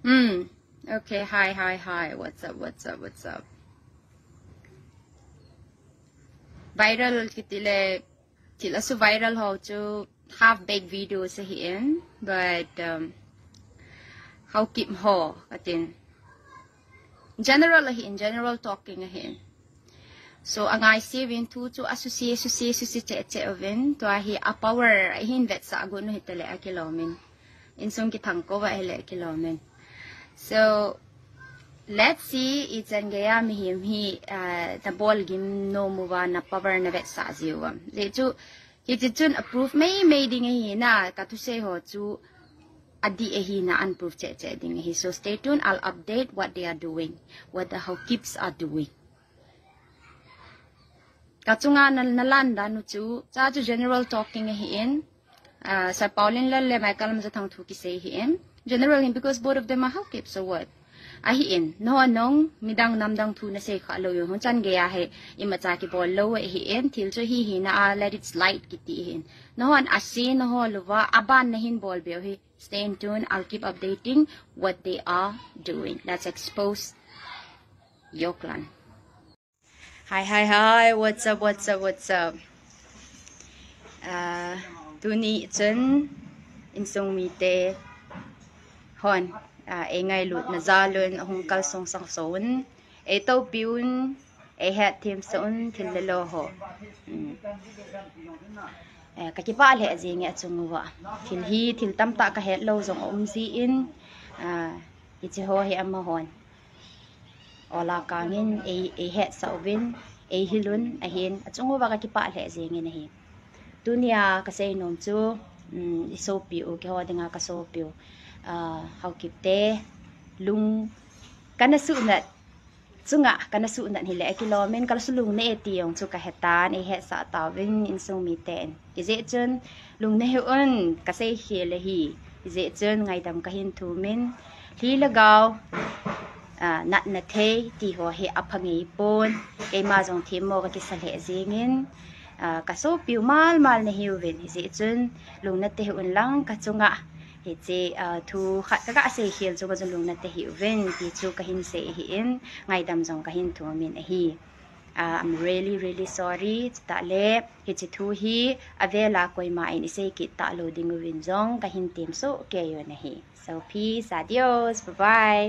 Okay, hi. What's up? Viral tila so viral how to half-baked videos here, but how keep ho atin. In general talking here. So ang I see win to associate che ovin to ahi a power hin vet sa agun hitele a kilomin. In song kitang ko wa hele kilomin. So let's see it's an gaya mihim hi the ball game no move na power na vet sa ziwa. They to he didn't approve may ding hi na katu say ho to adi hi na unproof che ding hi. So stay tuned, I'll update what they are doing, what the how keeps are doing. Katsunga nalanda no chu cha chu general talking hi sa Pauline lalle Michael mazatang thu ki say hi generally because both of them are how keep, so what ahiin no nong midang namdang thu na say kha lo yung chan gaya he imacha ki bol lo hiin til cho hi na let it slide kiti hin no an asin no luwa aban na hin bol bio hi. Stay tuned, I'll keep updating what they are doing. Let's expose Yoklan. Hi, what's up? Tuni chen insong mite hon ngay lut na zalun hong kalsong sang son eto piun hat team son tilalo ho kakipa le azinge atungwa til tamta ka het lo zong si in ichi ho hi amma hon ola kangin het sauvin hilun ahin atungwa kakipa le azinge na hi dunia kasi nom chu isopiu ke ho dinga kasopiu how kipte lung kanasuunat chunga kanasuunat hile kilomen kalsulung ne etiong chu ka hetan he sa tawin insung miten ize chun lung ne heun kasai hele hi ize chun ngai dam ka hin thumin hi lagaw nat na the ti ho he aphangi pon ke ma jong thimo ka kisale zingin kaso piu mal ne hiwin ize chun lung na te heun lang ka chunga Hiti thu khat ka se hil chu ga lung na te hi ven ti chu ka hin se hi in ngai dam jong ka hin thu min hi I'm really sorry ta le hiti thu hi avela koi ma in se ki ta lo ding win jong ka hin tim so ke yo na hi. So peace, adios, bye bye.